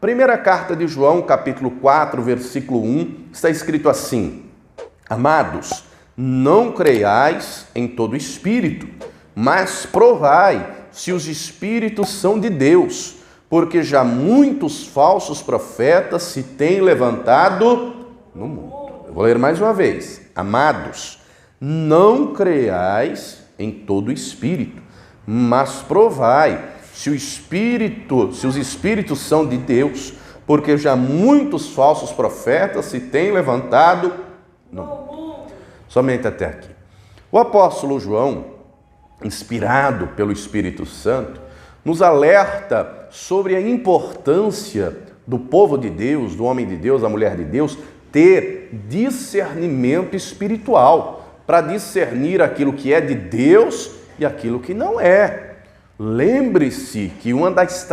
Primeira carta de João, capítulo 4, versículo 1, está escrito assim: Amados, não creiais em todo espírito, mas provai se os espíritos são de Deus, porque já muitos falsos profetas se têm levantado no mundo. Eu vou ler mais uma vez. Amados, não creiais em todo espírito, mas provai se os espíritos são de Deus, porque já muitos falsos profetas se têm levantado no mundo. Somente até aqui. O apóstolo João, inspirado pelo Espírito Santo, nos alerta sobre a importância do povo de Deus, do homem de Deus, da mulher de Deus, ter discernimento espiritual, para discernir aquilo que é de Deus e aquilo que não é. Lembre-se que uma das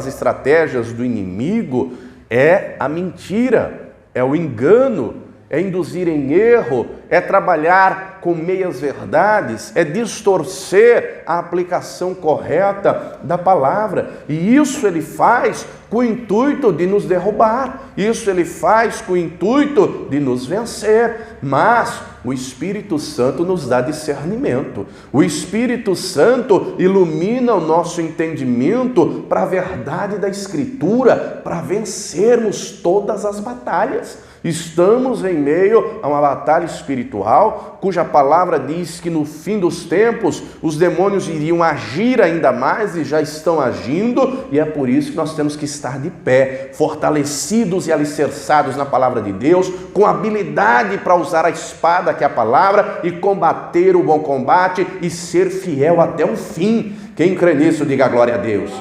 estratégias do inimigo é a mentira, é o engano, é induzir em erro, é trabalhar com meias verdades, é distorcer a aplicação correta da palavra. E isso ele faz com o intuito de nos derrubar, isso ele faz com o intuito de nos vencer. Mas o Espírito Santo nos dá discernimento, o Espírito Santo ilumina o nosso entendimento para a verdade da Escritura, para vencermos todas as batalhas. Estamos em meio a uma batalha espiritual, cuja palavra diz que no fim dos tempos os demônios iriam agir ainda mais e já estão agindo, e é por isso que nós temos que estar de pé, fortalecidos e alicerçados na palavra de Deus, com habilidade para usar a espada que é a palavra e combater o bom combate e ser fiel até o fim. Quem crê nisso, diga glória a Deus.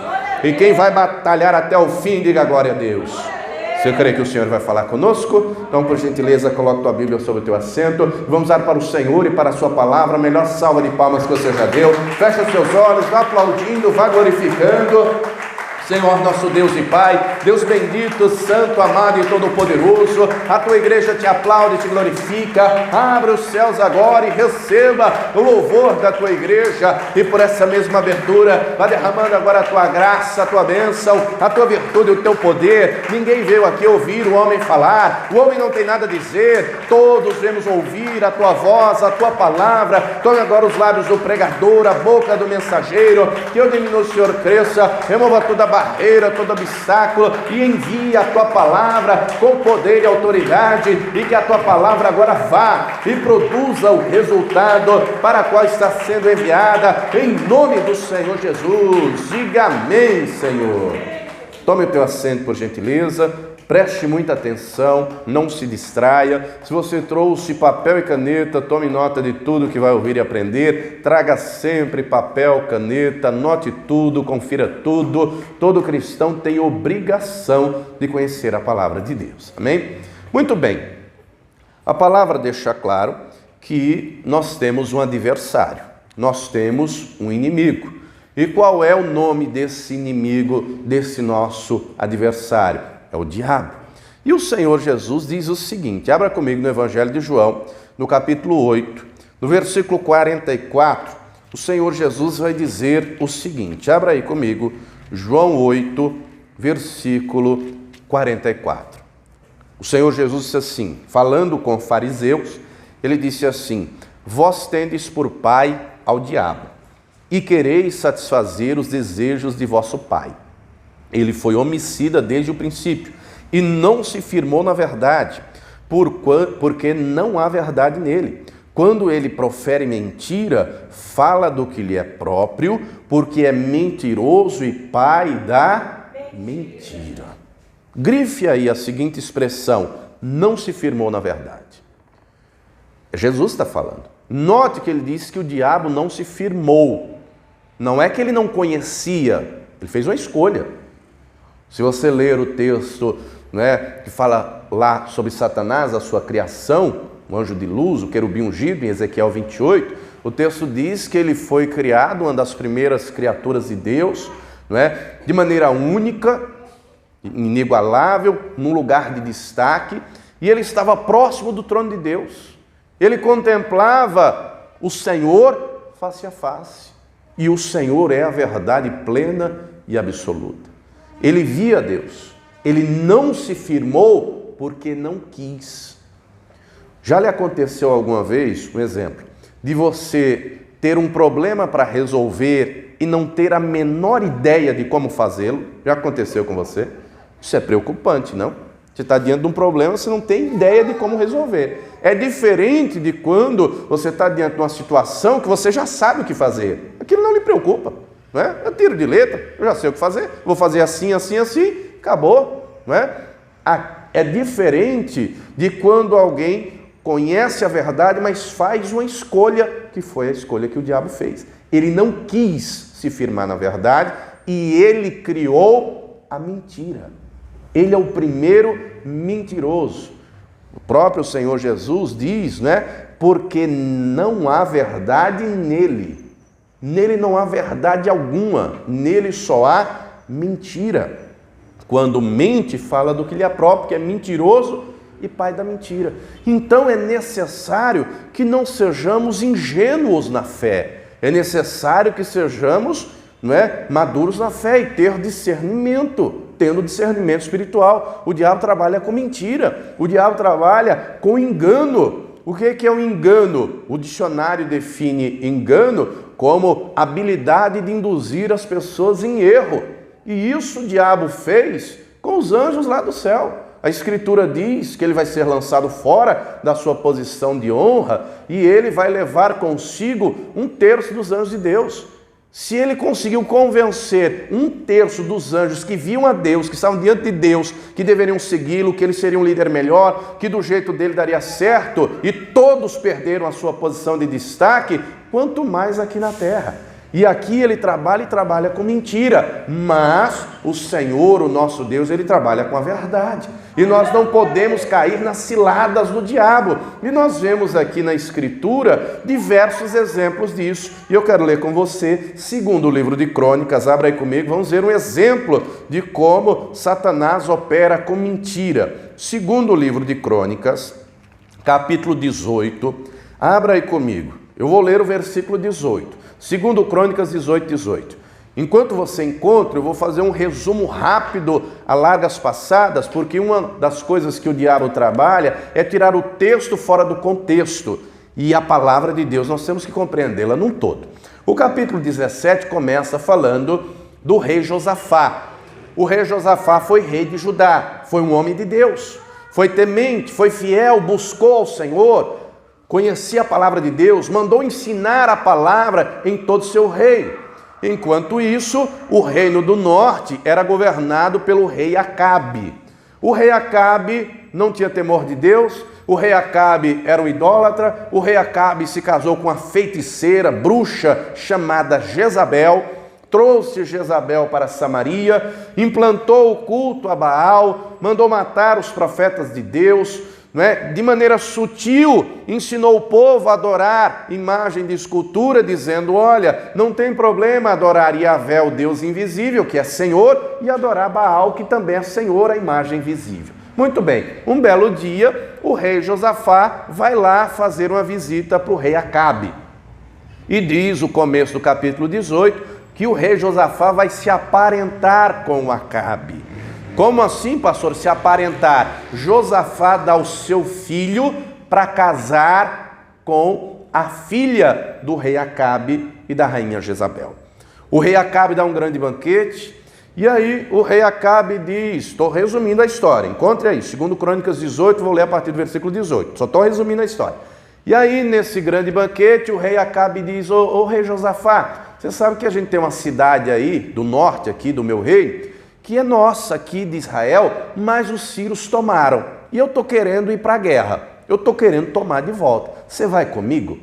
E quem vai batalhar até o fim, diga glória a Deus. Você crê que o Senhor vai falar conosco? Então, por gentileza, coloque tua Bíblia sobre o teu assento. Vamos dar para o Senhor e para a sua palavra a melhor salva de palmas que você já deu. Fecha os seus olhos, vá aplaudindo, vá glorificando. Senhor, nosso Deus e Pai, Deus bendito, santo, amado e todo-poderoso, a tua igreja te aplaude e te glorifica. Abra os céus agora e receba o louvor da tua igreja, e por essa mesma abertura, vai derramando agora a tua graça, a tua bênção, a tua virtude e o teu poder. Ninguém veio aqui ouvir o homem falar, o homem não tem nada a dizer, todos vemos ouvir a tua voz, a tua palavra. Tome agora os lábios do pregador, a boca do mensageiro, que eu diminua, o Senhor cresça, remova toda a barreira, todo obstáculo, e envia a tua palavra com poder e autoridade, e que a tua palavra agora vá e produza o resultado para qual está sendo enviada, em nome do Senhor Jesus. Diga amém, Senhor. Tome o teu assento, por gentileza. Preste muita atenção, não se distraia. Se você trouxe papel e caneta, tome nota de tudo que vai ouvir e aprender. Traga sempre papel, caneta, anote tudo, confira tudo. Todo cristão tem obrigação de conhecer a palavra de Deus. Amém? Muito bem. A palavra deixa claro que nós temos um adversário, nós temos um inimigo. E qual é o nome desse inimigo, desse nosso adversário? É o diabo. E o Senhor Jesus diz o seguinte, abra comigo no Evangelho de João, no capítulo 8, no versículo 44, o Senhor Jesus vai dizer o seguinte, abra aí comigo, João 8, versículo 44. O Senhor Jesus disse assim, falando com fariseus, ele disse assim: vós tendes por pai ao diabo, e quereis satisfazer os desejos de vosso pai. Ele foi homicida desde o princípio e não se firmou na verdade, porque não há verdade nele. Quando ele profere mentira, fala do que lhe é próprio, porque é mentiroso e pai da mentira. Grife aí a seguinte expressão: não se firmou na verdade. Jesus está falando. Note que ele disse que o diabo não se firmou. Não é que ele não conhecia, ele fez uma escolha. Se você ler o texto, que fala lá sobre Satanás, a sua criação, o anjo de luz, o querubim ungido, em Ezequiel 28, o texto diz que ele foi criado, uma das primeiras criaturas de Deus, de maneira única, inigualável, num lugar de destaque, e ele estava próximo do trono de Deus. Ele contemplava o Senhor face a face, e o Senhor é a verdade plena e absoluta. Ele via Deus. Ele não se firmou porque não quis. Já lhe aconteceu alguma vez, um exemplo, de você ter um problema para resolver e não ter a menor ideia de como fazê-lo? Já aconteceu com você? Isso é preocupante, não? Você está diante de um problema, você não tem ideia de como resolver. É diferente de quando você está diante de uma situação que você já sabe o que fazer. Aquilo não lhe preocupa, não é? Eu tiro de letra, eu já sei o que fazer, vou fazer assim, assim, assim, acabou, não é? É diferente de quando alguém conhece a verdade, mas faz uma escolha, que foi a escolha que o diabo fez. Ele não quis se firmar na verdade e ele criou a mentira. Ele é o primeiro mentiroso. O próprio Senhor Jesus diz, né? Porque não há verdade nele. Nele não há verdade alguma. Nele só há mentira. Quando mente, fala do que lhe é próprio, que é mentiroso e pai da mentira. Então é necessário que não sejamos ingênuos na fé. É necessário que sejamos, não é, maduros na fé e ter discernimento. Tendo discernimento espiritual. O diabo trabalha com mentira. O diabo trabalha com engano. O que é um engano? O dicionário define engano como habilidade de induzir as pessoas em erro. E isso o diabo fez com os anjos lá do céu. A Escritura diz que ele vai ser lançado fora da sua posição de honra e ele vai levar consigo 1/3 dos anjos de Deus. Se ele conseguiu convencer 1/3 dos anjos que viam a Deus, que estavam diante de Deus, que deveriam segui-lo, que ele seria um líder melhor, que do jeito dele daria certo, e todos perderam a sua posição de destaque, quanto mais aqui na terra. E aqui ele trabalha e trabalha com mentira, mas o Senhor, o nosso Deus, ele trabalha com a verdade. E nós não podemos cair nas ciladas do diabo. E nós vemos aqui na Escritura diversos exemplos disso. E eu quero ler com você, segundo o livro de Crônicas, abra aí comigo, vamos ver um exemplo de como Satanás opera com mentira. Segundo o livro de Crônicas, capítulo 18, abra aí comigo. Eu vou ler o versículo 18. Segundo Crônicas 18. Enquanto você encontra, eu vou fazer um resumo rápido a largas passadas, porque uma das coisas que o diabo trabalha é tirar o texto fora do contexto. E a palavra de Deus, nós temos que compreendê-la num todo. O capítulo 17 começa falando do rei Josafá. O rei Josafá foi rei de Judá, foi um homem de Deus, foi temente, foi fiel, buscou ao Senhor, conhecia a palavra de Deus, mandou ensinar a palavra em todo o seu reino. Enquanto isso, o reino do norte era governado pelo rei Acabe. O rei Acabe não tinha temor de Deus, o rei Acabe era um idólatra, o rei Acabe se casou com uma feiticeira, bruxa, chamada Jezabel, trouxe Jezabel para Samaria, implantou o culto a Baal, mandou matar os profetas de Deus, de maneira sutil, ensinou o povo a adorar imagem de escultura, dizendo, olha, não tem problema adorar Yahvé, o Deus invisível, que é Senhor, e adorar Baal, que também é Senhor, a imagem visível. Muito bem, um belo dia, o rei Josafá vai lá fazer uma visita para o rei Acabe. E diz o começo do capítulo 18, que o rei Josafá vai se aparentar com o Acabe. Como assim, pastor, se aparentar? Josafá dá o seu filho para casar com a filha do rei Acabe e da rainha Jezabel. O rei Acabe dá um grande banquete, e aí o rei Acabe diz, estou resumindo a história, encontre aí, segundo Crônicas 18, vou ler a partir do versículo 18, só estou resumindo a história. E aí, nesse grande banquete, o rei Acabe diz, ô rei Josafá, você sabe que a gente tem uma cidade aí, do norte aqui do meu reino, que é nossa aqui de Israel, mas os sírios tomaram. E eu estou querendo ir para a guerra. Eu estou querendo tomar de volta. Você vai comigo?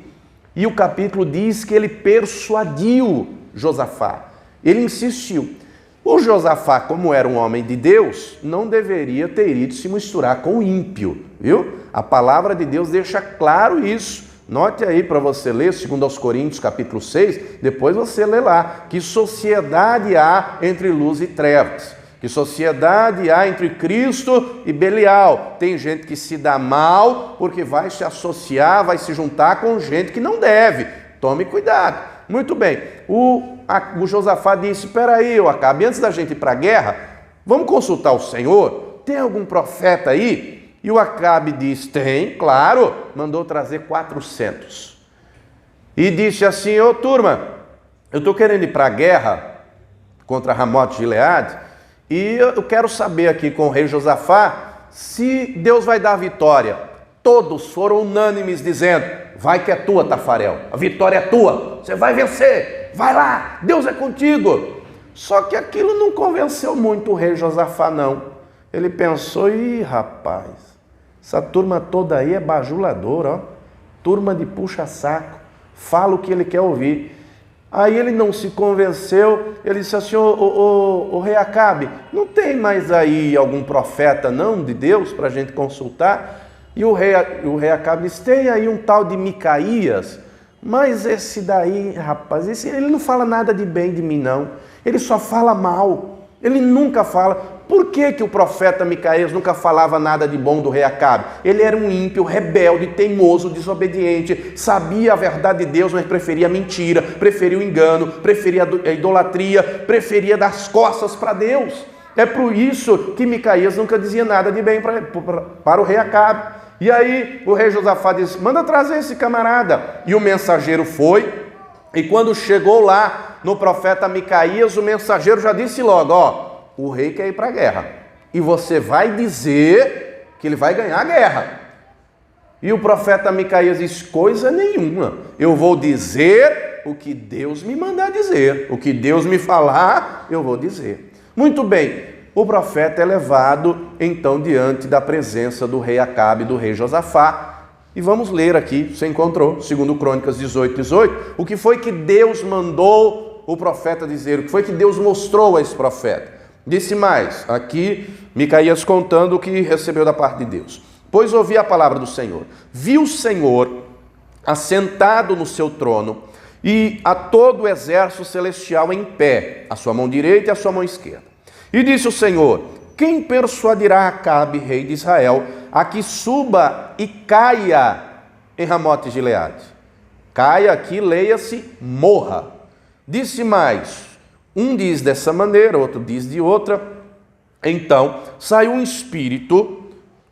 E o capítulo diz que ele persuadiu Josafá. Ele insistiu. O Josafá, como era um homem de Deus, não deveria ter ido se misturar com o ímpio. Viu? A palavra de Deus deixa claro isso. Note aí para você ler, segundo aos Coríntios, capítulo 6, depois você lê lá, que sociedade há entre luz e trevas. Que sociedade há entre Cristo e Belial. Tem gente que se dá mal porque vai se associar, vai se juntar com gente que não deve. Tome cuidado. Muito bem. O Josafá disse, espera aí, Acabe, antes da gente ir para a guerra, Vamos consultar o Senhor? Tem algum profeta aí? E o Acabe diz, tem, claro. Mandou trazer 400. E disse assim, ô turma, eu estou querendo ir para a guerra contra Ramote de Gileade, e eu quero saber aqui com o rei Josafá se Deus vai dar a vitória. Todos foram unânimes dizendo, vai que é tua, Tafarel, a vitória é tua, você vai vencer, vai lá, Deus é contigo. Só que aquilo não convenceu muito o rei Josafá, não. Ele pensou, ih, rapaz, essa turma toda aí é bajuladora, ó, turma de puxa-saco, fala o que ele quer ouvir. Aí ele não se convenceu, ele disse assim, o rei Acabe, não tem mais aí algum profeta não de Deus para a gente consultar? E o rei Acabe disse, tem aí um tal de Micaías, mas esse daí, rapaz, ele não fala nada de bem de mim não, ele só fala mal, ele nunca fala. Por que o profeta Micaías nunca falava nada de bom do rei Acabe? Ele era um ímpio, rebelde, teimoso, desobediente, sabia a verdade de Deus, mas preferia a mentira, preferia o engano, preferia a idolatria, preferia dar as costas para Deus. É por isso que Micaías nunca dizia nada de bem para o rei Acabe. E aí o rei Josafá disse, manda trazer esse camarada. E o mensageiro foi, e quando chegou lá no profeta Micaías, o mensageiro já disse logo, ó, o rei quer ir para a guerra. E você vai dizer que ele vai ganhar a guerra. E o profeta Micaías diz, coisa nenhuma. Eu vou dizer o que Deus me mandar dizer. O que Deus me falar, eu vou dizer. Muito bem. O profeta é levado, então, diante da presença do rei Acabe e do rei Josafá. E vamos ler aqui, você encontrou, segundo Crônicas 18:18, o que foi que Deus mandou o profeta dizer, o que foi que Deus mostrou a esse profeta. Disse mais, aqui Micaías contando o que recebeu da parte de Deus. Pois ouvi a palavra do Senhor. Vi o Senhor assentado no seu trono e a todo o exército celestial em pé, a sua mão direita e a sua mão esquerda. E disse o Senhor, quem persuadirá Acabe, rei de Israel, a que suba e caia em Ramote de Gileade? Caia aqui, leia-se, morra. Disse mais, um diz dessa maneira, outro diz de outra. Então, saiu um espírito,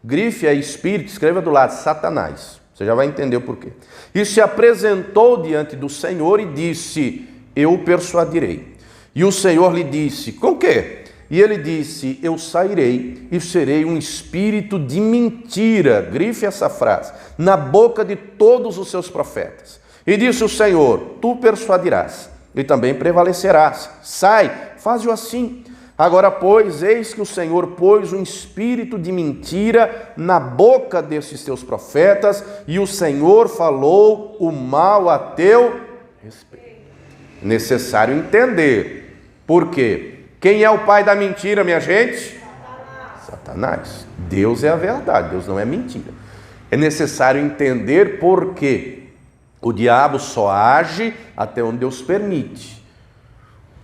grife aí espírito, escreva do lado, Satanás. Você já vai entender o porquê. E se apresentou diante do Senhor e disse, eu o persuadirei. E o Senhor lhe disse, com quê? E ele disse, eu sairei e serei um espírito de mentira, grife essa frase, na boca de todos os seus profetas. E disse o Senhor, tu persuadirás e também prevalecerás. Sai, faze-o assim. Agora, pois, eis que o Senhor pôs um espírito de mentira na boca desses teus profetas, e o Senhor falou o mal a teu respeito. Necessário entender. Por quê? Quem é o pai da mentira, minha gente? Satanás. Deus é a verdade, Deus não é mentira. É necessário entender por quê. O diabo só age até onde Deus permite.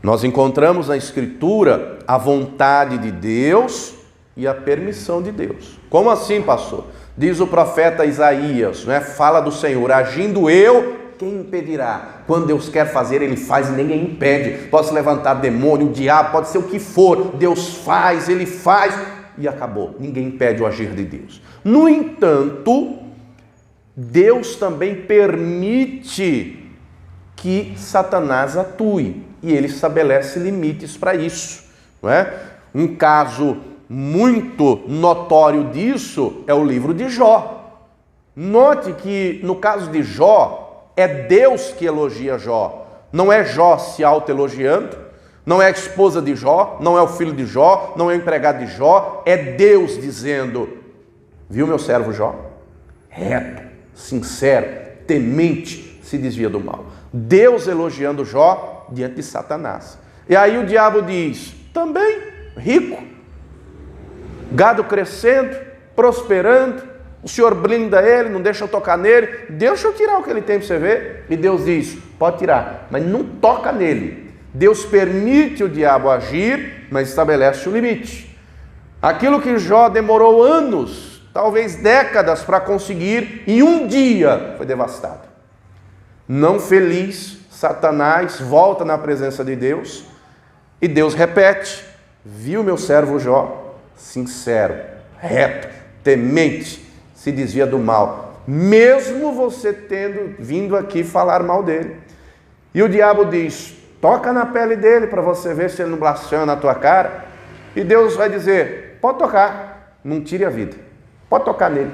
Nós encontramos na Escritura a vontade de Deus e a permissão de Deus. Como assim, pastor? Diz o profeta Isaías, né? Fala do Senhor, agindo eu, quem impedirá? Quando Deus quer fazer, Ele faz e ninguém impede. Pode se levantar demônio, o diabo, pode ser o que for. Deus faz, Ele faz e acabou. Ninguém impede o agir de Deus. No entanto, Deus também permite que Satanás atue e ele estabelece limites para isso, não é? Um caso muito notório disso é o livro de Jó. Note que no caso de Jó, é Deus que elogia Jó, não é Jó se autoelogiando, não é a esposa de Jó, não é o filho de Jó, não é o empregado de Jó, é Deus dizendo, viu meu servo Jó? Reto, sincero, temente, se desvia do mal. Deus elogiando Jó diante de Satanás. E aí o diabo diz, também rico, gado crescendo, prosperando, o Senhor blinda ele, não deixa eu tocar nele, deixa eu tirar o que ele tem para você ver. E Deus diz, pode tirar, mas não toca nele. Deus permite o diabo agir, mas estabelece o limite. Aquilo que Jó demorou anos, talvez décadas para conseguir, em um dia foi devastado. Não feliz, Satanás volta na presença de Deus e Deus repete. viu meu servo Jó, sincero, reto, temente, se desvia do mal, mesmo você tendo vindo aqui falar mal dele. E o diabo diz, toca na pele dele para você ver se ele não blasfema na tua cara. E Deus vai dizer, pode tocar, não tire a vida, pode tocar nele,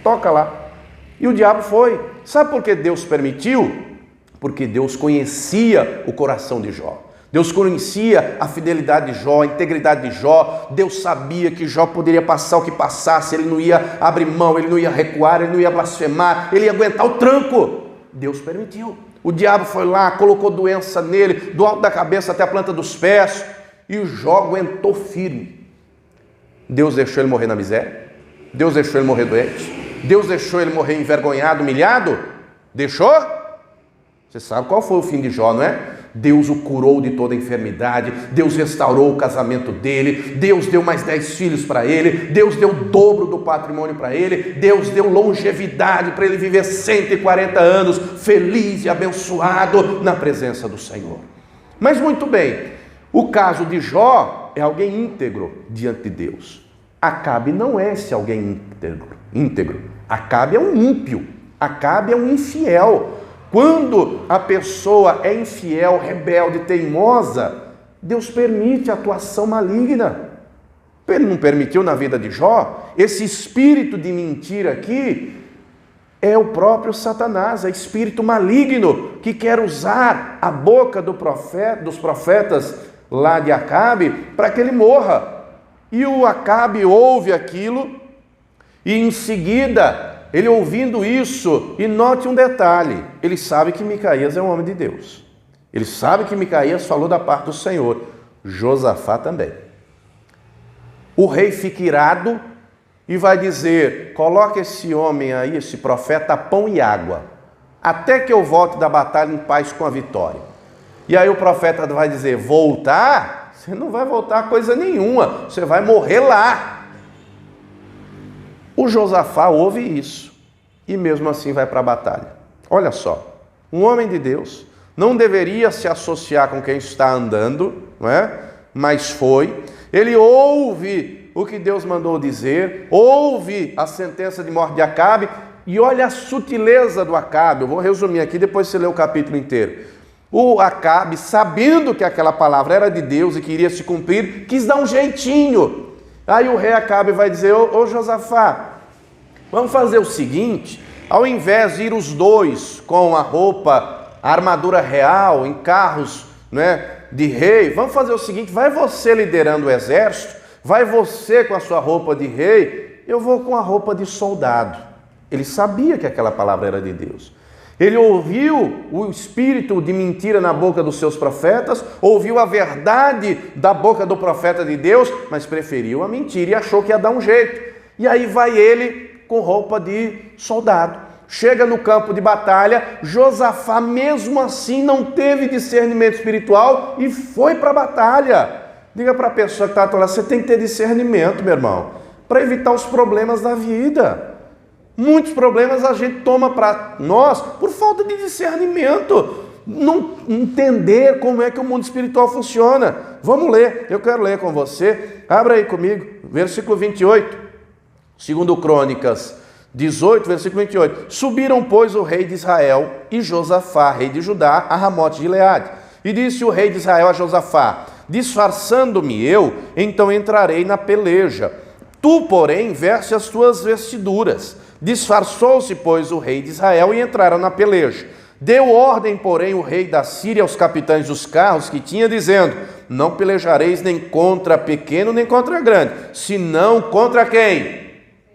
toca lá. E o diabo foi. Sabe por que Deus permitiu? Porque Deus conhecia o coração de Jó. Deus conhecia a fidelidade de Jó, a integridade de Jó. Deus sabia que Jó poderia passar o que passasse, ele não ia abrir mão, ele não ia recuar, ele não ia blasfemar, ele ia aguentar o tranco. Deus permitiu. O diabo foi lá, colocou doença nele, do alto da cabeça até a planta dos pés, e o Jó aguentou firme. Deus deixou ele morrer na miséria? Deus deixou ele morrer doente? Deus deixou ele morrer envergonhado, humilhado? Deixou? Você sabe qual foi o fim de Jó, não é? Deus o curou de toda enfermidade, Deus restaurou o casamento dele, Deus deu mais 10 filhos para ele, Deus deu o dobro do patrimônio para ele, Deus deu longevidade para ele viver 140 anos, feliz e abençoado na presença do Senhor. Mas muito bem, o caso de Jó é alguém íntegro diante de Deus. Acabe não é esse alguém íntegro. Acabe é um ímpio, Acabe é um infiel. Quando a pessoa é infiel, rebelde, teimosa, Deus permite a atuação maligna. Ele não permitiu na vida de Jó. Esse espírito de mentira aqui é o próprio Satanás, é espírito maligno que quer usar a boca dos profetas lá de Acabe para que ele morra. E o Acabe ouve aquilo e em seguida, ele ouvindo isso, e note um detalhe, ele sabe que Micaías é um homem de Deus. Ele sabe que Micaías falou da parte do Senhor. Josafá também. O rei fica irado e vai dizer, coloca esse homem aí, esse profeta, a pão e água, até que eu volte da batalha em paz com a vitória. E aí o profeta vai dizer, voltar? Você não vai voltar coisa nenhuma, você vai morrer lá. O Josafá ouve isso e mesmo assim vai para a batalha. Olha só, um homem de Deus não deveria se associar com quem está andando, não é? Mas foi. Ele ouve o que Deus mandou dizer, ouve a sentença de morte de Acabe e olha a sutileza do Acabe. Eu vou resumir aqui, depois você lê o capítulo inteiro. O Acabe, sabendo que aquela palavra era de Deus e que iria se cumprir, quis dar um jeitinho. Aí o rei Acabe vai dizer, ô Josafá, vamos fazer o seguinte, ao invés de ir os dois com a roupa, a armadura real, em carros, né, de rei, vamos fazer o seguinte, vai você liderando o exército, vai você com a sua roupa de rei, eu vou com a roupa de soldado. Ele sabia que aquela palavra era de Deus. Ele ouviu o espírito de mentira na boca dos seus profetas, ouviu a verdade da boca do profeta de Deus, mas preferiu a mentira e achou que ia dar um jeito. E aí vai ele com roupa de soldado. Chega no campo de batalha, Josafá mesmo assim não teve discernimento espiritual e foi para a batalha. Diga para a pessoa que está lá, você tem que ter discernimento, meu irmão, para evitar os problemas da vida. Muitos problemas a gente toma para nós por falta de discernimento, não entender como é que o mundo espiritual funciona. Vamos ler, eu quero ler com você, abra aí comigo, versículo 28, 2 Crônicas 18, versículo 28. Subiram, pois, o rei de Israel e Josafá, rei de Judá, a Ramote de Gileade. E disse o rei de Israel a Josafá, disfarçando-me eu, então entrarei na peleja. Tu, porém, veste as tuas vestiduras. Disfarçou-se, pois, o rei de Israel e entraram na peleja. Deu ordem, porém, o rei da Síria aos capitães dos carros que tinha, dizendo, não pelejareis nem contra pequeno nem contra grande, senão contra quem?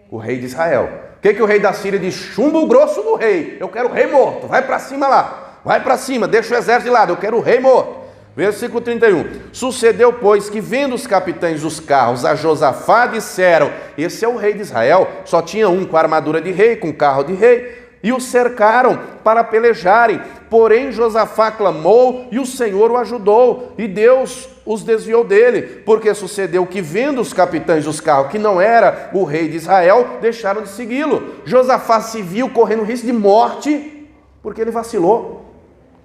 O rei de Israel. O que o rei da Síria diz? Chumbo grosso no rei, eu quero o rei morto, vai para cima lá, vai para cima, deixa o exército de lado, eu quero o rei morto. Versículo 31. Sucedeu, pois, que vendo os capitães dos carros a Josafá, disseram, esse é o rei de Israel, só tinha um com armadura de rei, com carro de rei, e o cercaram para pelejarem. Porém Josafá clamou e o Senhor o ajudou, e Deus os desviou dele, porque sucedeu que vendo os capitães dos carros, que não era o rei de Israel, deixaram de segui-lo. Josafá se viu correndo risco de morte, porque ele vacilou,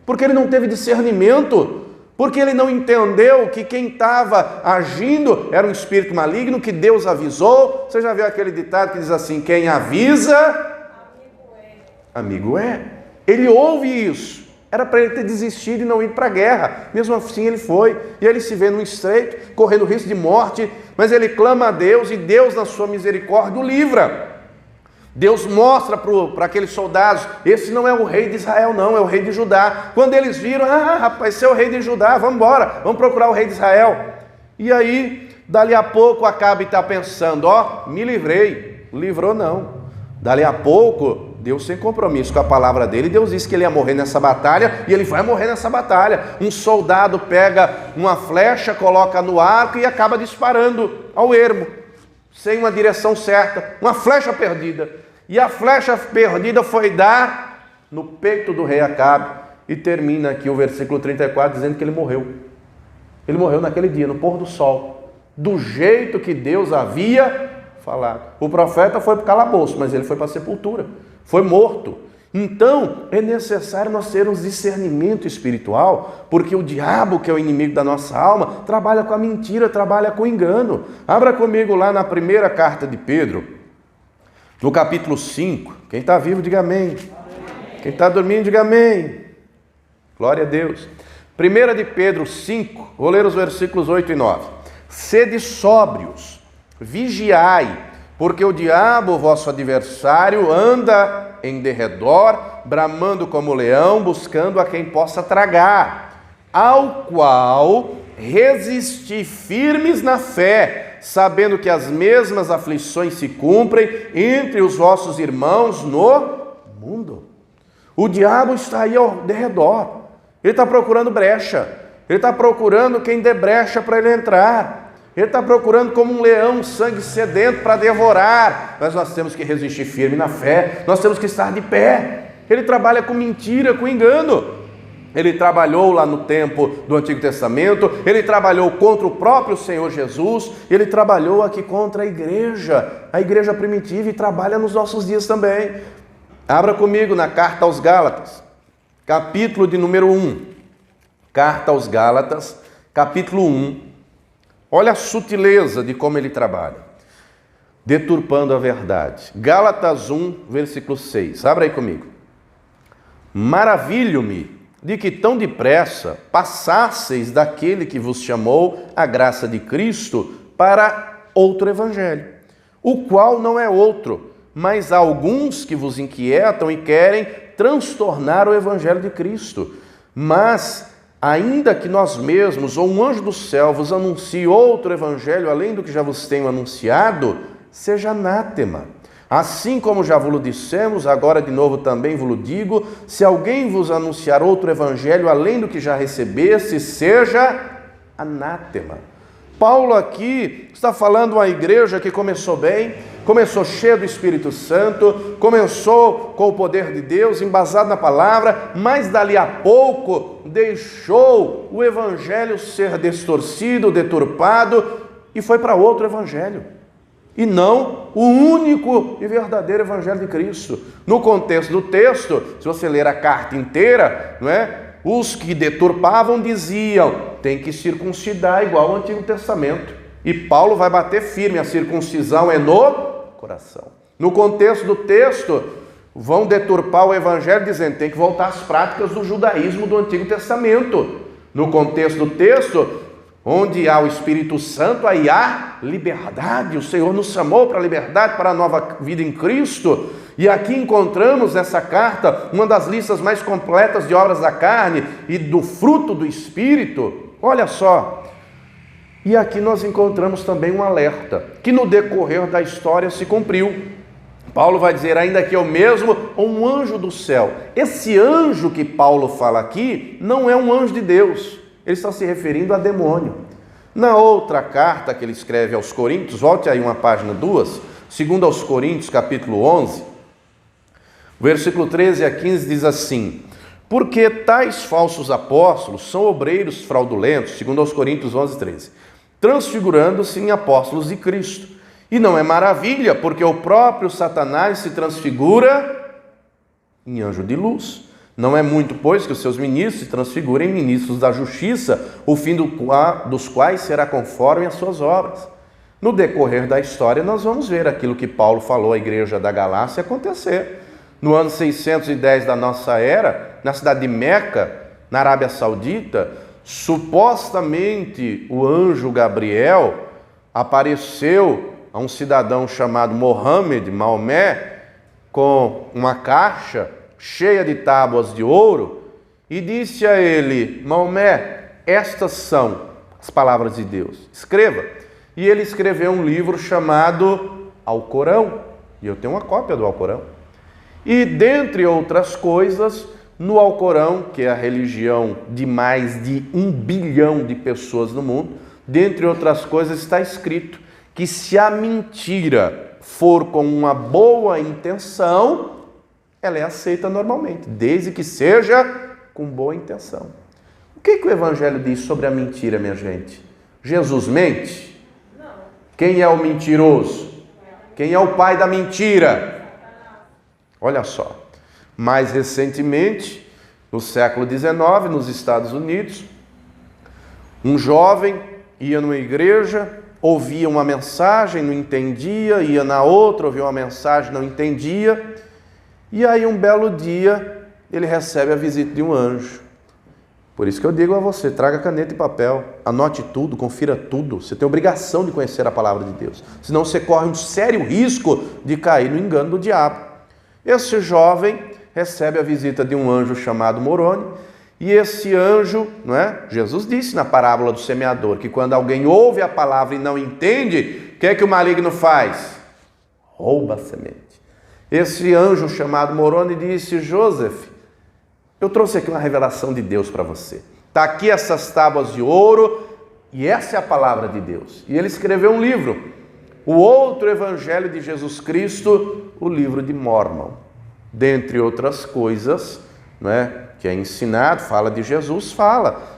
porque ele não teve discernimento, Porque ele não entendeu que quem estava agindo era um espírito maligno, que Deus avisou. Você já viu aquele ditado que diz assim: quem avisa, amigo é. Ele ouve isso. Era para ele ter desistido e não ir para a guerra. Mesmo assim ele foi. E ele se vê num estreito, correndo risco de morte. Mas ele clama a Deus e Deus, na sua misericórdia, o livra. Deus mostra para aqueles soldados: esse não é o rei de Israel não, é o rei de Judá. Quando eles viram: rapaz, esse é o rei de Judá, vamos embora, vamos procurar o rei de Israel. E aí, dali a pouco, Acabe está pensando: me livrei. Livrou não. Dali a pouco, Deus sem compromisso com a palavra dele, Deus disse que ele ia morrer nessa batalha, e ele vai morrer nessa batalha. Um soldado pega uma flecha, coloca no arco e acaba disparando ao ermo, sem uma direção certa, uma flecha perdida. E a flecha perdida foi dar no peito do rei Acabe. E termina aqui o versículo 34 dizendo que ele morreu. Ele morreu naquele dia, no pôr do sol, do jeito que Deus havia falado. O profeta foi para o calabouço, mas ele foi para a sepultura, foi morto. Então é necessário nós termos discernimento espiritual, porque o diabo, que é o inimigo da nossa alma, trabalha com a mentira, trabalha com o engano. Abra comigo lá na primeira carta de Pedro, no capítulo 5. Quem está vivo, diga amém. Quem está dormindo, diga amém. Glória a Deus. 1 de Pedro 5, vou ler os versículos 8 e 9. Sede sóbrios, vigiai, porque o diabo, vosso adversário, anda em derredor, bramando como leão, buscando a quem possa tragar, ao qual resisti firmes na fé, sabendo que as mesmas aflições se cumprem entre os vossos irmãos no mundo. O diabo está aí ao derredor, ele está procurando brecha, ele está procurando quem dê brecha para ele entrar, ele está procurando como um leão, sangue sedento para devorar, mas nós temos que resistir firme na fé, nós temos que estar de pé. Ele trabalha com mentira, com engano. Ele trabalhou lá no tempo do Antigo Testamento, ele trabalhou contra o próprio Senhor Jesus, ele trabalhou aqui contra a igreja primitiva, e trabalha nos nossos dias também. Abra comigo na carta aos Gálatas, capítulo de número 1. Carta aos Gálatas, capítulo 1. Olha a sutileza de como ele trabalha, deturpando a verdade. Gálatas 1, versículo 6. Abra aí comigo. Maravilho-me de que tão depressa passasseis daquele que vos chamou a graça de Cristo para outro evangelho, o qual não é outro, mas há alguns que vos inquietam e querem transtornar o evangelho de Cristo. Mas, ainda que nós mesmos ou um anjo do céu vos anuncie outro evangelho além do que já vos tenho anunciado, seja anátema. Assim como já vos dissemos, agora de novo também vos digo: se alguém vos anunciar outro evangelho além do que já recebesse, seja anátema. Paulo aqui está falando a igreja que começou bem, começou cheio do Espírito Santo, começou com o poder de Deus, embasado na palavra, mas dali a pouco deixou o evangelho ser distorcido, deturpado, e foi para outro evangelho. E não o único e verdadeiro evangelho de Cristo. No contexto do texto, se você ler a carta inteira, não é? Os que deturpavam diziam: tem que circuncidar igual ao Antigo Testamento. E Paulo vai bater firme: a circuncisão é no coração. No contexto do texto, vão deturpar o evangelho dizendo: tem que voltar às práticas do judaísmo do Antigo Testamento. No contexto do texto, onde há o Espírito Santo, aí há liberdade. O Senhor nos chamou para a liberdade, para a nova vida em Cristo. E aqui encontramos nessa carta uma das listas mais completas de obras da carne e do fruto do Espírito. Olha só. E aqui nós encontramos também um alerta, que no decorrer da história se cumpriu. Paulo vai dizer: ainda que eu mesmo, ou um anjo do céu. Esse anjo que Paulo fala aqui não é um anjo de Deus. Ele está se referindo a demônio. Na outra carta que ele escreve aos Coríntios, volte aí uma página, 2 aos Coríntios, capítulo 11, versículo 13 a 15 diz assim: porque tais falsos apóstolos são obreiros fraudulentos, segundo aos Coríntios 11, 13, transfigurando-se em apóstolos de Cristo. E não é maravilha, porque o próprio Satanás se transfigura em anjo de luz. Não é muito, pois, que os seus ministros se transfigurem em ministros da justiça, o fim dos quais será conforme as suas obras. No decorrer da história, nós vamos ver aquilo que Paulo falou à igreja da Galácia acontecer. No ano 610 da nossa era, na cidade de Meca, na Arábia Saudita, supostamente o anjo Gabriel apareceu a um cidadão chamado Maomé, com uma caixa cheia de tábuas de ouro, e disse a ele: Maomé, estas são as palavras de Deus, escreva. E ele escreveu um livro chamado Alcorão, e eu tenho uma cópia do Alcorão. E dentre outras coisas, no Alcorão, que é a religião de mais de 1 bilhão de pessoas no mundo, dentre outras coisas está escrito que se a mentira for com uma boa intenção, ela é aceita normalmente, desde que seja com boa intenção. O que o Evangelho diz sobre a mentira, minha gente? Jesus mente? Não. Quem é o mentiroso? Quem é o pai da mentira? Olha só, mais recentemente, no século XIX, nos Estados Unidos, um jovem ia numa igreja, ouvia uma mensagem, não entendia, ia na outra, ouvia uma mensagem, não entendia, e aí um belo dia ele recebe a visita de um anjo. Por isso que eu digo a você, traga caneta e papel, anote tudo, confira tudo, você tem obrigação de conhecer a palavra de Deus, senão você corre um sério risco de cair no engano do diabo. Esse jovem recebe a visita de um anjo chamado Moroni, e esse anjo, não é? Jesus disse na parábola do semeador que quando alguém ouve a palavra e não entende, o que é que o maligno faz? Rouba a semente. Esse anjo chamado Moroni disse: Joseph, eu trouxe aqui uma revelação de Deus para você. Está aqui essas tábuas de ouro e essa é a palavra de Deus. E ele escreveu um livro, o outro evangelho de Jesus Cristo, o livro de Mórmon. Dentre outras coisas, não é? Que é ensinado, fala de Jesus,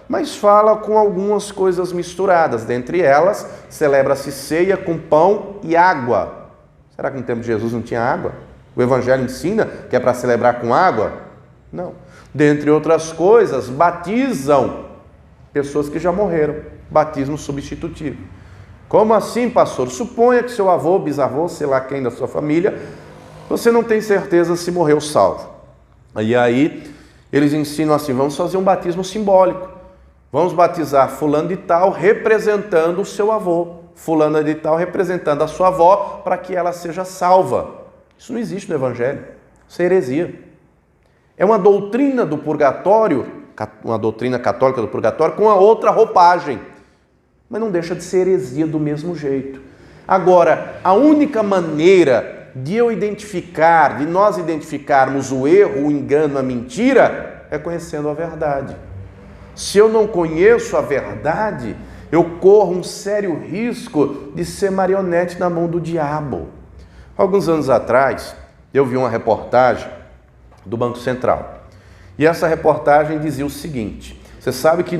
mas fala com algumas coisas misturadas. Dentre elas, celebra-se ceia com pão e água. Será que no tempo de Jesus não tinha água? O Evangelho ensina que é para celebrar com água? Não. Dentre outras coisas, batizam pessoas que já morreram. Batismo substitutivo. Como assim, pastor? Suponha que seu avô, bisavô, sei lá quem da sua família, você não tem certeza se morreu salvo. E aí eles ensinam assim: vamos fazer um batismo simbólico. Vamos batizar fulano de tal representando o seu avô, fulana de tal representando a sua avó, para que ela seja salva. Isso não existe no Evangelho. Isso é heresia. É uma doutrina do purgatório, uma doutrina católica do purgatório com a outra roupagem. Mas não deixa de ser heresia do mesmo jeito. Agora, a única maneira de nós identificarmos o erro, o engano, a mentira, é conhecendo a verdade. Se eu não conheço a verdade, eu corro um sério risco de ser marionete na mão do diabo. Alguns anos atrás, eu vi uma reportagem do Banco Central. E essa reportagem dizia o seguinte: você sabe que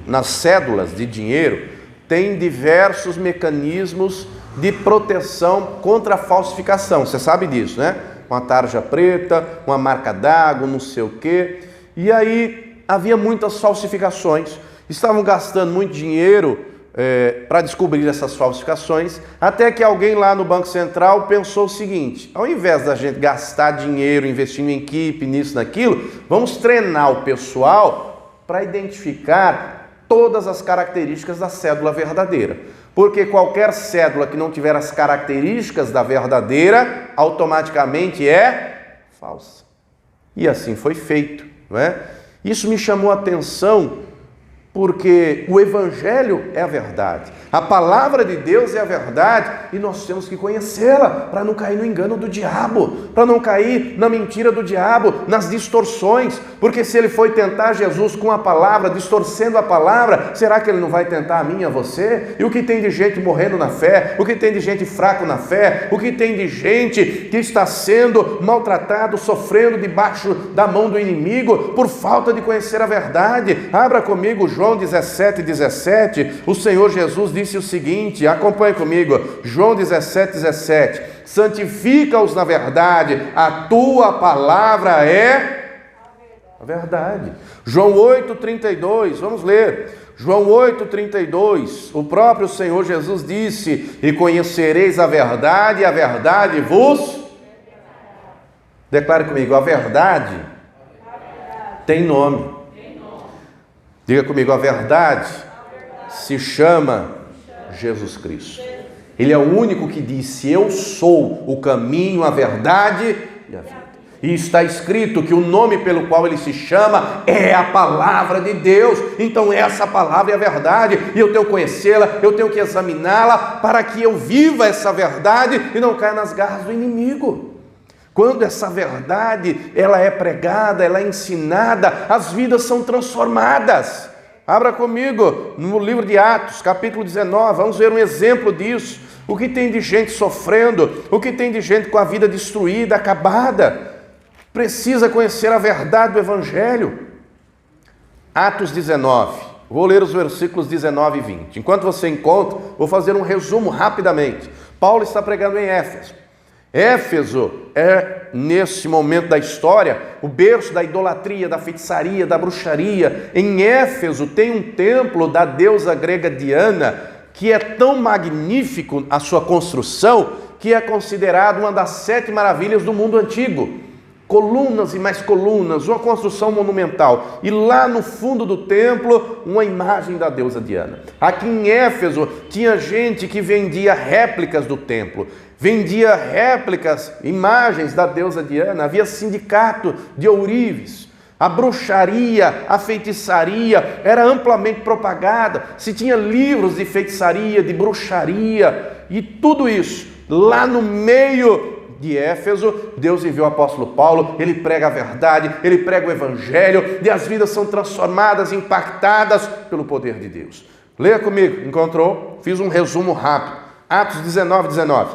nas cédulas de dinheiro tem diversos mecanismos de proteção contra a falsificação. Você sabe disso, né? Uma tarja preta, uma marca d'água, não sei o quê. E aí havia muitas falsificações. Estavam gastando muito dinheiro para descobrir essas falsificações, até que alguém lá no Banco Central pensou o seguinte: ao invés da gente gastar dinheiro investindo em equipe, nisso, naquilo, vamos treinar o pessoal para identificar todas as características da cédula verdadeira. Porque qualquer cédula que não tiver as características da verdadeira, automaticamente é falsa. E assim foi feito, não é? Isso me chamou a atenção, porque o Evangelho é a verdade, a palavra de Deus é a verdade, e nós temos que conhecê-la para não cair no engano do diabo, para não cair na mentira do diabo, nas distorções, porque se ele foi tentar Jesus com a palavra, distorcendo a palavra, será que ele não vai tentar a mim e a você? E o que tem de gente morrendo na fé, o que tem de gente fraco na fé, o que tem de gente que está sendo maltratado, sofrendo debaixo da mão do inimigo, por falta de conhecer a verdade. Abra comigo João 17:17, o Senhor Jesus disse o seguinte, acompanhe comigo, João 17:17, santifica-os na verdade, a tua palavra é A verdade. João 8,32, vamos ler. João 8,32, o próprio Senhor Jesus disse: e conhecereis a verdade, e a verdade vos... Declare comigo, a verdade tem nome. Diga comigo, a verdade se chama Jesus Cristo. Ele é o único que disse: eu sou o caminho, a verdade e a vida. E está escrito que o nome pelo qual ele se chama é a palavra de Deus. Então essa palavra é a verdade, e eu tenho que conhecê-la, eu tenho que examiná-la, para que eu viva essa verdade e não caia nas garras do inimigo. Quando essa verdade ela é pregada, ela é ensinada, as vidas são transformadas. Abra comigo no livro de Atos, capítulo 19, vamos ver um exemplo disso. O que tem de gente sofrendo, o que tem de gente com a vida destruída, acabada. Precisa conhecer a verdade do Evangelho. Atos 19, vou ler os versículos 19 e 20. Enquanto você encontra, vou fazer um resumo rapidamente. Paulo está pregando em Éfeso. Éfeso é, nesse momento da história, o berço da idolatria, da feitiçaria, da bruxaria. Em Éfeso tem um templo da deusa grega Diana, que é tão magnífico a sua construção, que é considerado uma das 7 maravilhas do mundo antigo. Colunas e mais colunas, uma construção monumental. E lá no fundo do templo, uma imagem da deusa Diana. Aqui em Éfeso, tinha gente que vendia réplicas do templo. Vendia réplicas, imagens da deusa Diana. Havia sindicato de ourives. A bruxaria, a feitiçaria era amplamente propagada. Se tinha livros de feitiçaria, de bruxaria e tudo isso. Lá no meio de Éfeso, Deus enviou o apóstolo Paulo, ele prega a verdade, ele prega o Evangelho, e as vidas são transformadas, impactadas pelo poder de Deus. Leia comigo, encontrou? Fiz um resumo rápido. Atos 19, 19.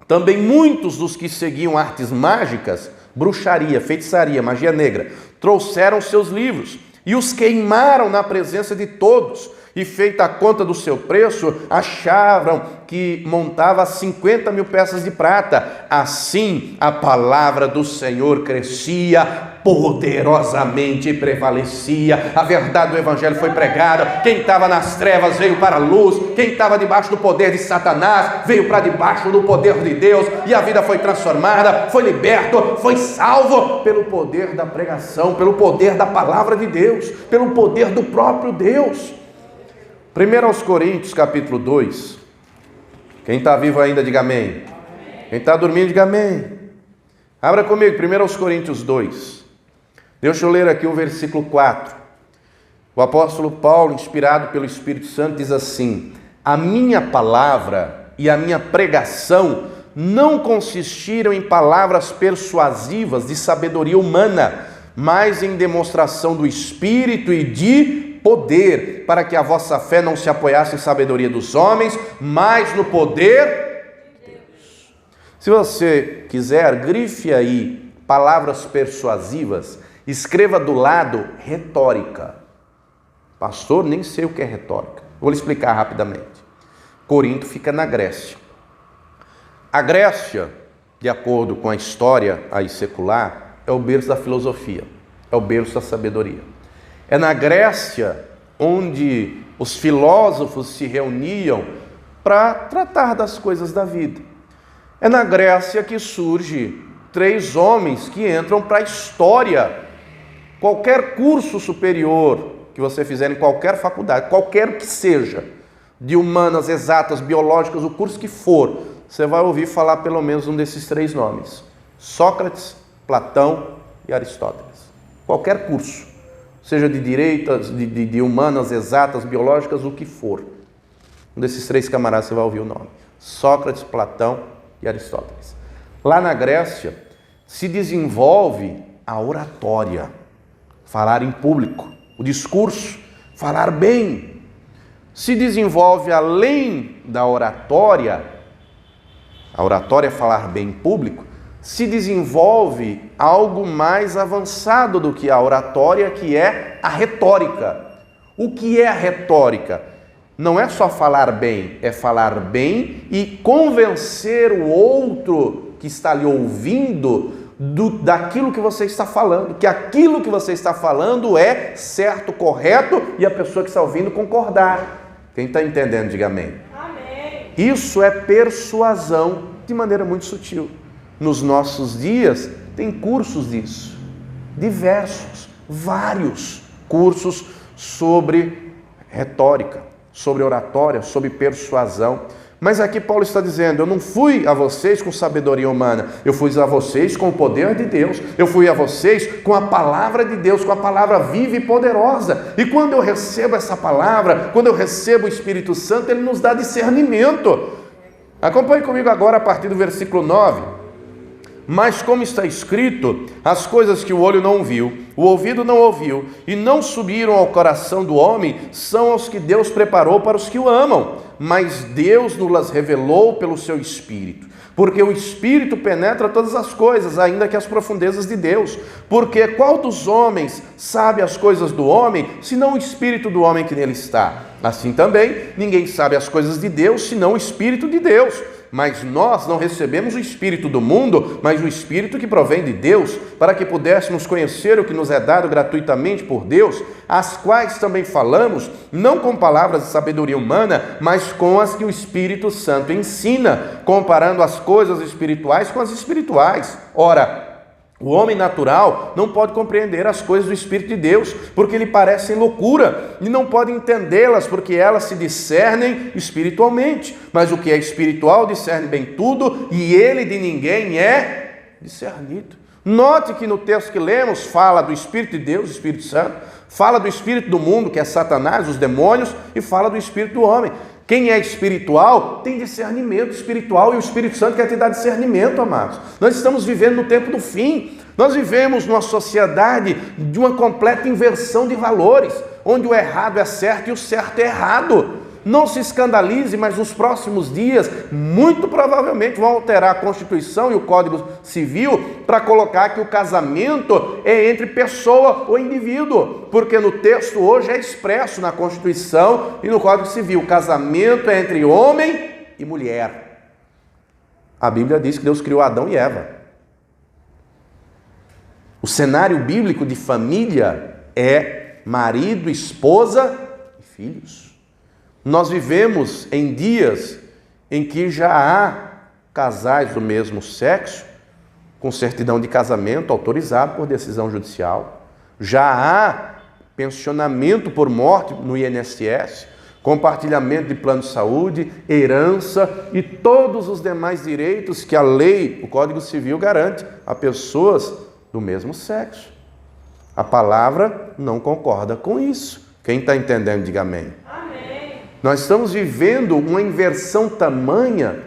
Também muitos dos que seguiam artes mágicas, bruxaria, feitiçaria, magia negra, trouxeram seus livros e os queimaram na presença de todos. E feita a conta do seu preço, acharam que montava 50 mil peças de prata. Assim, a palavra do Senhor crescia poderosamente e prevalecia. A verdade do Evangelho foi pregada. Quem estava nas trevas veio para a luz. Quem estava debaixo do poder de Satanás veio para debaixo do poder de Deus. E a vida foi transformada, foi liberto, foi salvo pelo poder da pregação, pelo poder da palavra de Deus, pelo poder do próprio Deus. 1 Coríntios, capítulo 2. Quem está vivo ainda, diga amém. Quem está dormindo, diga amém. Abra comigo, 1 Coríntios 2. Deixa eu ler aqui o versículo 4. O apóstolo Paulo, inspirado pelo Espírito Santo, diz assim: a minha palavra e a minha pregação não consistiram em palavras persuasivas de sabedoria humana, mas em demonstração do Espírito e de poder, para que a vossa fé não se apoiasse em sabedoria dos homens, mas no poder de Deus. Se você quiser, grife aí palavras persuasivas, escreva do lado retórica. Pastor, nem sei o que é retórica. Vou lhe explicar rapidamente. Corinto fica na Grécia. A Grécia, de acordo com a história aí secular, é o berço da filosofia, é o berço da sabedoria. É na Grécia onde os filósofos se reuniam para tratar das coisas da vida. É na Grécia que surge 3 homens que entram para a história. Qualquer curso superior que você fizer em qualquer faculdade, qualquer que seja, de humanas, exatas, biológicas, o curso que for, você vai ouvir falar pelo menos um desses 3 nomes: Sócrates, Platão e Aristóteles. Qualquer curso, seja de direitas, de humanas, exatas, biológicas, o que for. Um desses 3 camaradas você vai ouvir o nome: Sócrates, Platão e Aristóteles. Lá na Grécia se desenvolve a oratória, falar em público, o discurso, falar bem. Se desenvolve além da oratória, a oratória é falar bem em público, se desenvolve algo mais avançado do que a oratória, que é a retórica. O que é a retórica? Não é só falar bem, é falar bem e convencer o outro que está lhe ouvindo daquilo que você está falando, que aquilo que você está falando é certo, correto, e a pessoa que está ouvindo concordar. Quem está entendendo, diga amém. Amém. Isso é persuasão de maneira muito sutil. Nos nossos dias tem cursos disso, diversos, vários cursos sobre retórica, sobre oratória, sobre persuasão. Mas aqui Paulo está dizendo, eu não fui a vocês com sabedoria humana, eu fui a vocês com o poder de Deus, eu fui a vocês com a palavra de Deus, com a palavra viva e poderosa. E quando eu recebo essa palavra, quando eu recebo o Espírito Santo, ele nos dá discernimento. Acompanhe comigo agora a partir do versículo 9. Mas como está escrito, as coisas que o olho não viu, o ouvido não ouviu e não subiram ao coração do homem, são os que Deus preparou para os que o amam. Mas Deus nos revelou pelo seu Espírito. Porque o Espírito penetra todas as coisas, ainda que as profundezas de Deus. Porque qual dos homens sabe as coisas do homem, senão o Espírito do homem que nele está? Assim também, ninguém sabe as coisas de Deus, senão o Espírito de Deus. Mas nós não recebemos o Espírito do mundo, mas o Espírito que provém de Deus, para que pudéssemos conhecer o que nos é dado gratuitamente por Deus, as quais também falamos, não com palavras de sabedoria humana, mas com as que o Espírito Santo ensina, comparando as coisas espirituais com as espirituais. Ora, o homem natural não pode compreender as coisas do Espírito de Deus, porque lhe parecem loucura, e não pode entendê-las, porque elas se discernem espiritualmente. Mas o que é espiritual discerne bem tudo, e ele de ninguém é discernido. Note que no texto que lemos fala do Espírito de Deus, o Espírito Santo, fala do espírito do mundo, que é Satanás, os demônios, e fala do espírito do homem. Quem é espiritual tem discernimento espiritual, e o Espírito Santo quer te dar discernimento, amados. Nós estamos vivendo no tempo do fim. Nós vivemos numa sociedade de uma completa inversão de valores, onde o errado é certo e o certo é errado. Não se escandalize, mas nos próximos dias, muito provavelmente vão alterar a Constituição e o Código Civil para colocar que o casamento é entre pessoa ou indivíduo, porque no texto hoje é expresso na Constituição e no Código Civil, o casamento é entre homem e mulher. A Bíblia diz que Deus criou Adão e Eva. O cenário bíblico de família é marido, esposa e filhos. Nós vivemos em dias em que já há casais do mesmo sexo com certidão de casamento autorizado por decisão judicial. Já há pensionamento por morte no INSS, compartilhamento de plano de saúde, herança e todos os demais direitos que a lei, o Código Civil, garante a pessoas do mesmo sexo. A palavra não concorda com isso. Quem está entendendo, diga amém. Nós estamos vivendo uma inversão tamanha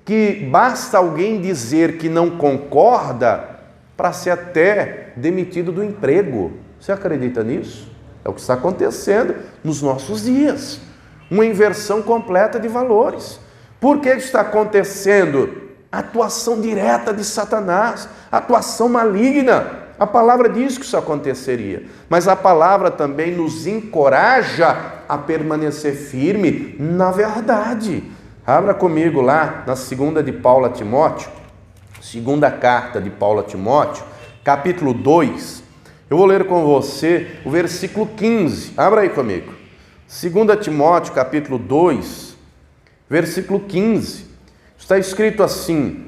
que basta alguém dizer que não concorda para ser até demitido do emprego. Você acredita nisso? É o que está acontecendo nos nossos dias. Uma inversão completa de valores. Por que está acontecendo? Atuação direta de Satanás, atuação maligna. A palavra diz que isso aconteceria, mas a palavra também nos encoraja a permanecer firme na verdade. Abra comigo lá na segunda de Paulo a Timóteo, segunda carta de Paulo a Timóteo, capítulo 2. Eu vou ler com você o versículo 15. Abra aí comigo. 2 Timóteo, capítulo 2, versículo 15. Está escrito assim: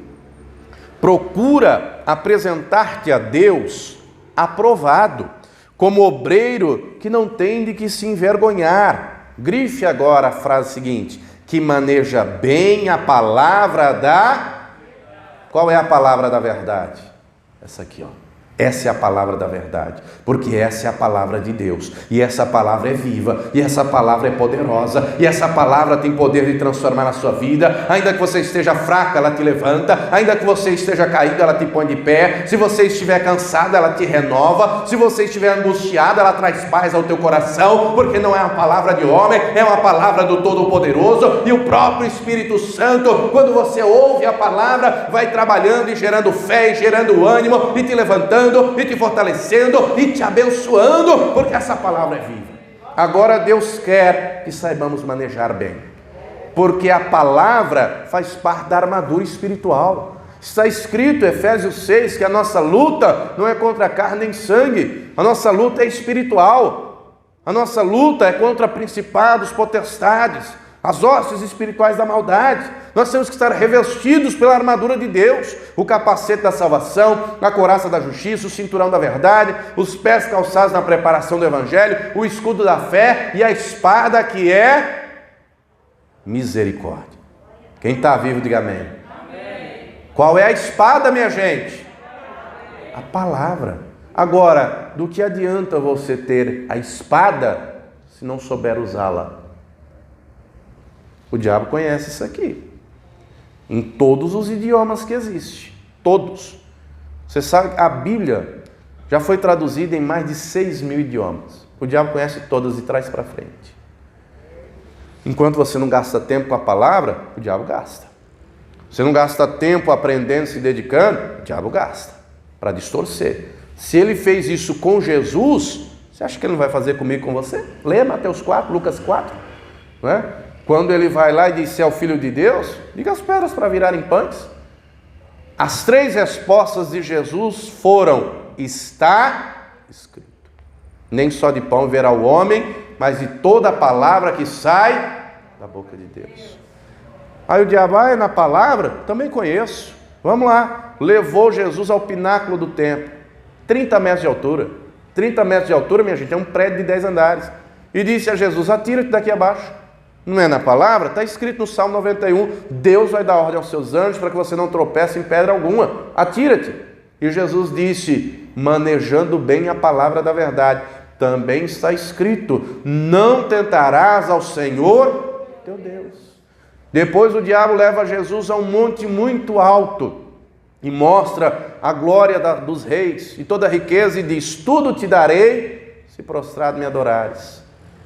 procura apresentar-te a Deus aprovado, como obreiro que não tem de que se envergonhar. Grife agora a frase seguinte: que maneja bem a palavra da... Qual é a palavra da verdade? Essa aqui, ó. Essa é a palavra da verdade, porque essa é a palavra de Deus, e essa palavra é viva, e essa palavra é poderosa, e essa palavra tem poder de transformar a sua vida. Ainda que você esteja fraca, ela te levanta. Ainda que você esteja caído, ela te põe de pé. Se você estiver cansado, ela te renova. Se você estiver angustiado, ela traz paz ao teu coração, porque não é uma palavra de homem, é uma palavra do Todo-Poderoso, e o próprio Espírito Santo, quando você ouve a palavra, vai trabalhando e gerando fé, e gerando ânimo, e te levantando, e te fortalecendo, e te abençoando, porque essa palavra é viva. Agora Deus quer que saibamos manejar bem, porque a palavra faz parte da armadura espiritual. Está escrito, Efésios 6, que a nossa luta não é contra carne nem sangue, a nossa luta é espiritual, a nossa luta é contra principados, potestades, as hostes espirituais da maldade. Nós temos que estar revestidos pela armadura de Deus, o capacete da salvação, a couraça da justiça, o cinturão da verdade, os pés calçados na preparação do evangelho, o escudo da fé e a espada que é misericórdia. Quem está vivo, diga amém. Amém. Qual é a espada, minha gente? A palavra. Agora, do que adianta você ter a espada se não souber usá-la? O diabo conhece isso aqui. Em todos os idiomas que existem. Todos. Você sabe que a Bíblia já foi traduzida em mais de 6.000 idiomas. O diabo conhece todas de trás para frente. Enquanto você não gasta tempo com a palavra, o diabo gasta. Você não gasta tempo aprendendo, se dedicando, o diabo gasta. Para distorcer. Se ele fez isso com Jesus, você acha que ele não vai fazer comigo, com você? Lê Mateus 4, Lucas 4. Não é? Quando ele vai lá e diz, se é o Filho de Deus, diga as pedras para virarem pães. As 3 respostas de Jesus foram, está escrito. Nem só de pão verá o homem, mas de toda a palavra que sai da boca de Deus. Aí o diabo, é na palavra? Também conheço. Vamos lá. Levou Jesus ao pináculo do templo. 30 metros de altura. 30 metros de altura, minha gente, é um prédio de 10 andares. E disse a Jesus, atira-te daqui abaixo. Não é na palavra? Está escrito no Salmo 91, Deus vai dar ordem aos seus anjos para que você não tropece em pedra alguma. Atira-te. E Jesus disse, manejando bem a palavra da verdade, também está escrito, não tentarás ao Senhor teu Deus. Depois o diabo leva Jesus a um monte muito alto e mostra a glória dos reis e toda a riqueza e diz, tudo te darei se prostrado me adorares.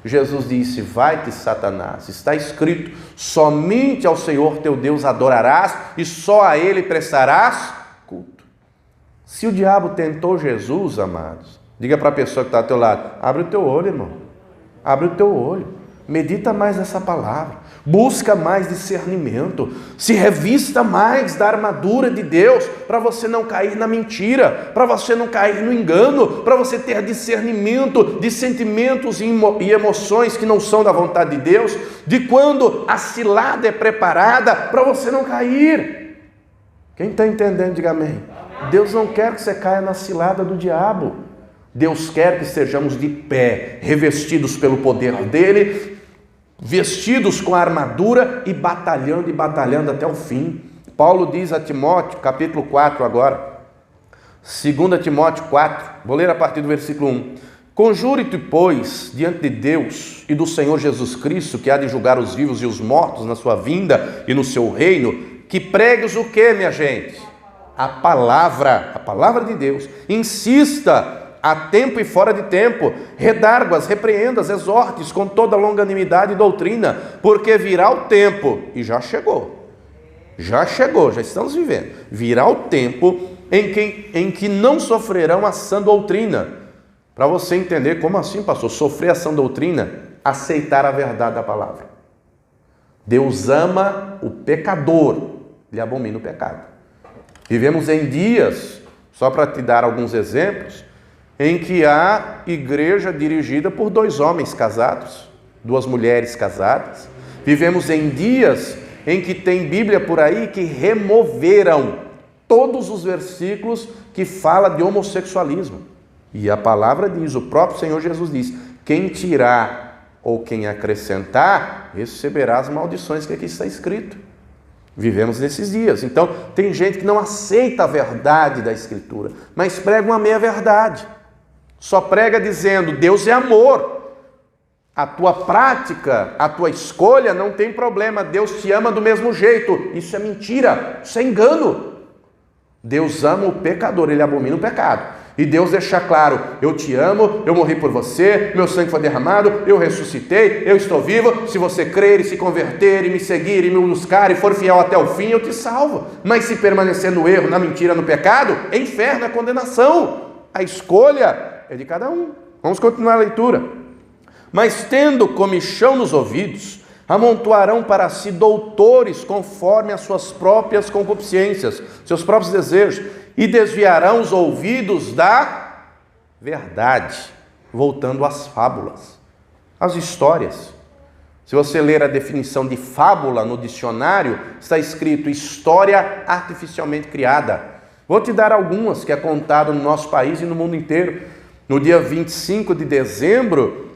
Jesus disse, vai-te Satanás, está escrito, somente ao Senhor teu Deus adorarás e só a Ele prestarás culto. Se o diabo tentou Jesus, amados, diga para a pessoa que está ao teu lado, abre o teu olho, irmão, abre o teu olho, medita mais nessa palavra, busca mais discernimento, se revista mais da armadura de Deus, para você não cair na mentira, para você não cair no engano, para você ter discernimento de sentimentos e emoções que não são da vontade de Deus, de quando a cilada é preparada, para você não cair. Quem está entendendo, diga amém. Deus não quer que você caia na cilada do diabo. Deus quer que estejamos de pé, revestidos pelo poder dele, vestidos com a armadura e batalhando até o fim. Paulo diz a Timóteo, capítulo 4 agora, 2 Timóteo 4, vou ler a partir do versículo 1. Conjure-te, pois, diante de Deus e do Senhor Jesus Cristo, que há de julgar os vivos e os mortos na sua vinda e no seu reino, que pregues o que, minha gente? A palavra de Deus. Insista a tempo e fora de tempo, redargue-as, repreendas, exortes com toda longanimidade e doutrina, porque virá o tempo, e já chegou, já estamos vivendo, virá o tempo em que não sofrerão a sã doutrina. Para você entender, como assim, pastor? Sofrer a sã doutrina? Aceitar a verdade da palavra. Deus ama o pecador, ele abomina o pecado. Vivemos em dias, só para te dar alguns exemplos, em que há igreja dirigida por 2 homens casados, 2 mulheres casadas. Vivemos em dias em que tem Bíblia por aí que removeram todos os versículos que falam de homossexualismo. E a palavra diz, o próprio Senhor Jesus diz, quem tirar ou quem acrescentar, receberá as maldições que aqui está escrito. Vivemos nesses dias. Então, tem gente que não aceita a verdade da Escritura, mas prega uma meia-verdade. Só prega dizendo, Deus é amor. A tua prática, a tua escolha não tem problema. Deus te ama do mesmo jeito. Isso é mentira, isso é engano. Deus ama o pecador, ele abomina o pecado. E Deus deixa claro, eu te amo, eu morri por você, meu sangue foi derramado, eu ressuscitei, eu estou vivo. Se você crer e se converter e me seguir e me buscar e for fiel até o fim, eu te salvo. Mas se permanecer no erro, na mentira, no pecado, é inferno, é condenação. A escolha é de cada um. Vamos continuar a leitura. Mas tendo comichão nos ouvidos, Amontoarão para si doutores conforme as suas próprias concupiscências, seus próprios desejos, e desviarão os ouvidos da verdade, voltando às fábulas, às histórias. Se você ler a definição de fábula no dicionário, está escrito história artificialmente criada. Vou te dar algumas que é contado no nosso país e no mundo inteiro. No dia 25 de dezembro,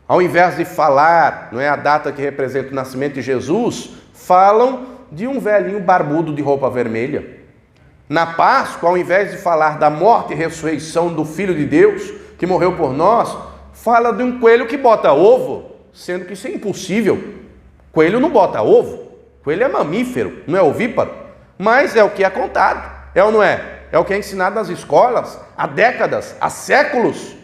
ao invés de falar, não é a data que representa o nascimento de Jesus, falam de um velhinho barbudo de roupa vermelha. Na Páscoa, ao invés de falar da morte e ressurreição do Filho de Deus, que morreu por nós, fala de um coelho que bota ovo, sendo que isso é impossível. Coelho não bota ovo, coelho é mamífero, não é ovíparo, mas é o que é contado, é ou não é? É o que é ensinado nas escolas há décadas, há séculos.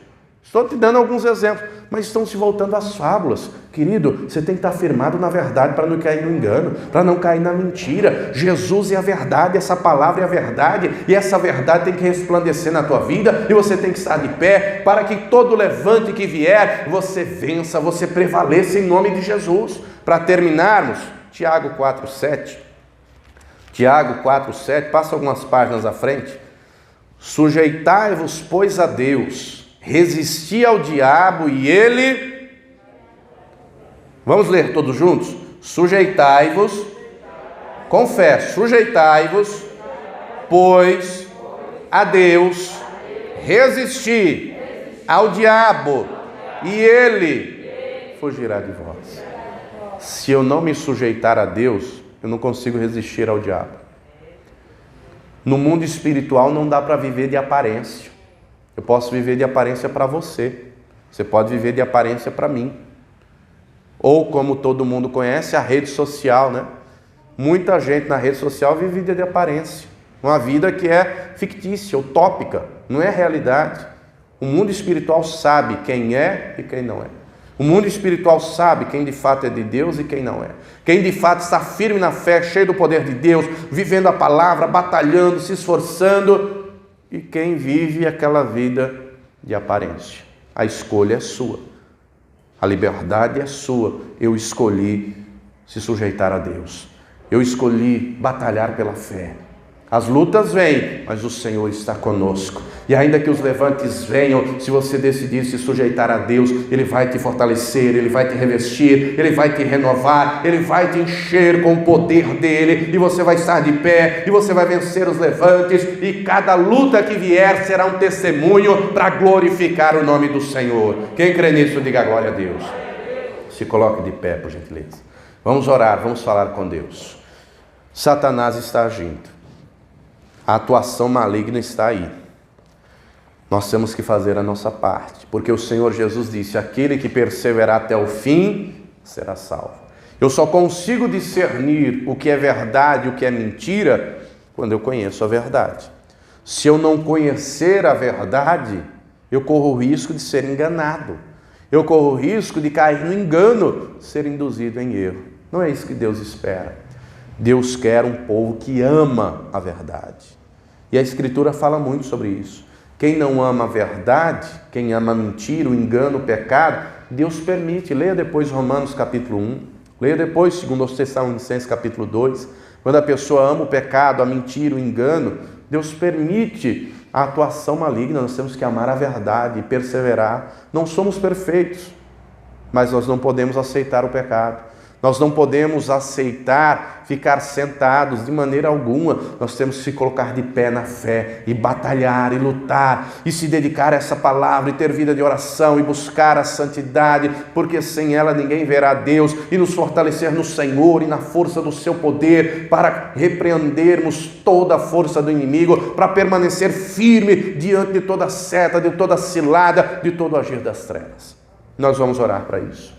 Estou te dando alguns exemplos, mas estão se voltando às fábulas. Querido, você tem que estar firmado na verdade para não cair no engano, para não cair na mentira. Jesus é a verdade, essa palavra é a verdade, e essa verdade tem que resplandecer na tua vida, e você tem que estar de pé, para que todo levante que vier, você vença, você prevaleça em nome de Jesus. Para terminarmos, Tiago 4,7. Tiago 4,7, passa algumas páginas à frente. Sujeitai-vos, pois, a Deus, resisti ao diabo e ele... Vamos ler todos juntos? Sujeitai-vos, confesso, sujeitai-vos, pois, a Deus, resisti ao diabo e ele fugirá de vós. Se eu não me sujeitar a Deus, eu não consigo resistir ao diabo. No mundo espiritual não dá para viver de aparência. Eu posso viver de aparência para você. Você pode viver de aparência para mim. Ou, como todo mundo conhece, a rede social, né? Muita gente na rede social vive vida de aparência. Uma vida que é fictícia, utópica, não é realidade. O mundo espiritual sabe quem é e quem não é. O mundo espiritual sabe quem de fato é de Deus e quem não é. Quem de fato está firme na fé, cheio do poder de Deus, vivendo a palavra, batalhando, se esforçando, e quem vive aquela vida de aparência. A escolha é sua. A liberdade é sua. Eu escolhi se sujeitar a Deus. Eu escolhi batalhar pela fé. As lutas vêm, mas o Senhor está conosco. E ainda que os levantes venham, se você decidir se sujeitar a Deus, Ele vai te fortalecer, Ele vai te revestir, Ele vai te renovar, Ele vai te encher com o poder dEle, e você vai estar de pé, e você vai vencer os levantes, e cada luta que vier será um testemunho para glorificar o nome do Senhor. Quem crê nisso, diga glória a Deus. Se coloque de pé, por gentileza. Vamos orar, vamos falar com Deus. Satanás está agindo. A atuação maligna está aí. Nós temos que fazer a nossa parte, porque o Senhor Jesus disse: aquele que perseverar até o fim será salvo. Eu só consigo discernir o que é verdade e o que é mentira quando eu conheço a verdade. Se eu não conhecer a verdade, eu corro o risco de ser enganado. Eu corro o risco de cair no engano, ser induzido em erro. Não é isso que Deus espera. Deus quer um povo que ama a verdade. E a Escritura fala muito sobre isso. Quem não ama a verdade, quem ama a mentira, o engano, o pecado, Deus permite. Leia depois Romanos capítulo 1, leia depois 2 Tessalonicenses capítulo 2. Quando a pessoa ama o pecado, a mentira, o engano, Deus permite a atuação maligna. Nós temos que amar a verdade e perseverar. Não somos perfeitos, mas nós não podemos aceitar o pecado. Nós não podemos aceitar ficar sentados de maneira alguma. Nós temos que se colocar de pé na fé e batalhar e lutar e se dedicar a essa palavra e ter vida de oração e buscar a santidade, porque sem ela ninguém verá Deus, e nos fortalecer no Senhor e na força do seu poder para repreendermos toda a força do inimigo, para permanecer firme diante de toda seta, de toda cilada, de todo agir das trevas. Nós vamos orar para isso.